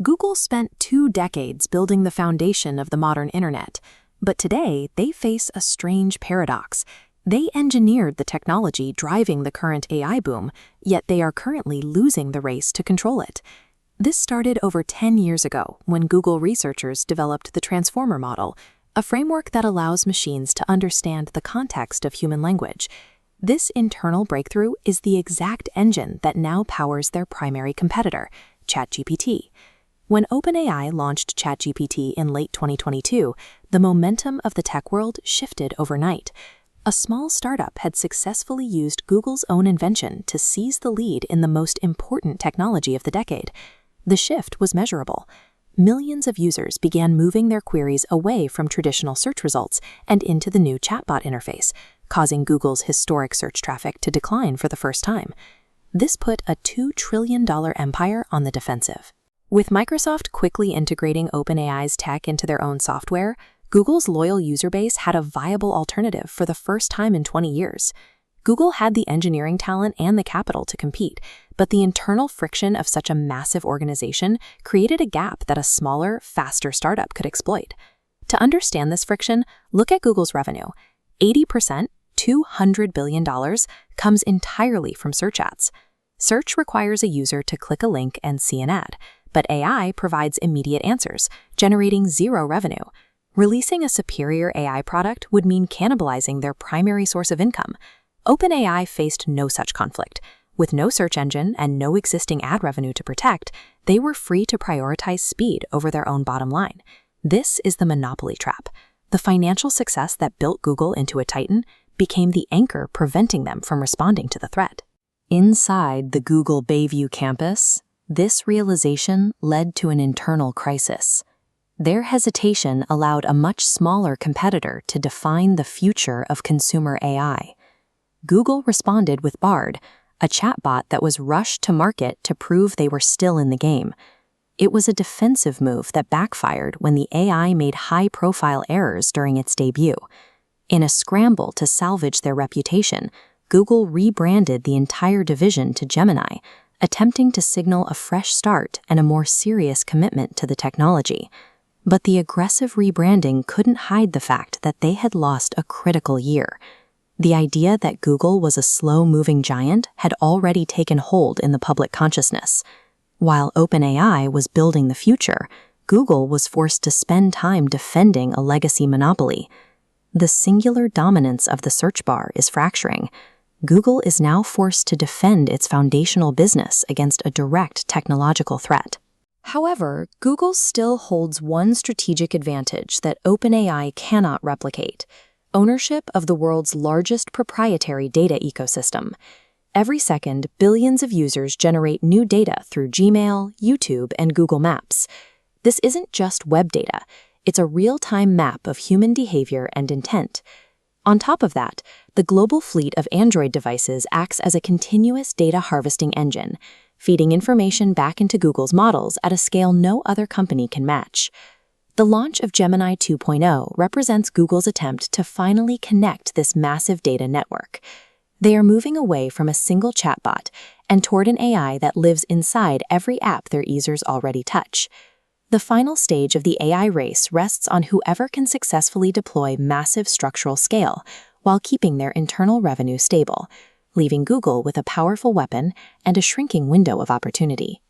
Google spent 2 decades building the foundation of the modern internet, but today they face a strange paradox. They engineered the technology driving the current AI boom, yet they are currently losing the race to control it. This started over 10 years ago when Google researchers developed the Transformer model, a framework that allows machines to understand the context of human language. This internal breakthrough is the exact engine that now powers their primary competitor, ChatGPT. When OpenAI launched ChatGPT in late 2022, the momentum of the tech world shifted overnight. A small startup had successfully used Google's own invention to seize the lead in the most important technology of the decade. The shift was measurable. Millions of users began moving their queries away from traditional search results and into the new chatbot interface, causing Google's historic search traffic to decline for the first time. This put a $2 trillion empire on the defensive. With Microsoft quickly integrating OpenAI's tech into their own software, Google's loyal user base had a viable alternative for the first time in 20 years. Google had the engineering talent and the capital to compete, but the internal friction of such a massive organization created a gap that a smaller, faster startup could exploit. To understand this friction, look at Google's revenue. 80%, $200 billion, comes entirely from search ads. Search requires a user to click a link and see an ad, but AI provides immediate answers, generating zero revenue. Releasing a superior AI product would mean cannibalizing their primary source of income. OpenAI faced no such conflict. With no search engine and no existing ad revenue to protect, they were free to prioritize speed over their own bottom line. This is the monopoly trap. The financial success that built Google into a titan became the anchor preventing them from responding to the threat. Inside the Google Bayview campus, this realization led to an internal crisis. Their hesitation allowed a much smaller competitor to define the future of consumer AI. Google responded with Bard, a chatbot that was rushed to market to prove they were still in the game. It was a defensive move that backfired when the AI made high-profile errors during its debut. In a scramble to salvage their reputation, Google rebranded the entire division to Gemini, attempting to signal a fresh start and a more serious commitment to the technology. But the aggressive rebranding couldn't hide the fact that they had lost a critical year. The idea that Google was a slow-moving giant had already taken hold in the public consciousness. While OpenAI was building the future, Google was forced to spend time defending a legacy monopoly. The singular dominance of the search bar is fracturing. Google is now forced to defend its foundational business against a direct technological threat. However, Google still holds one strategic advantage that OpenAI cannot replicate: ownership of the world's largest proprietary data ecosystem. Every second, billions of users generate new data through Gmail, YouTube, and Google Maps. This isn't just web data. It's a real-time map of human behavior and intent. On top of that, the global fleet of Android devices acts as a continuous data harvesting engine, feeding information back into Google's models at a scale no other company can match. The launch of Gemini 2.0 represents Google's attempt to finally connect this massive data network. They are moving away from a single chatbot and toward an AI that lives inside every app their users already touch. The final stage of the AI race rests on whoever can successfully deploy massive structural scale while keeping their internal revenue stable, leaving Google with a powerful weapon and a shrinking window of opportunity.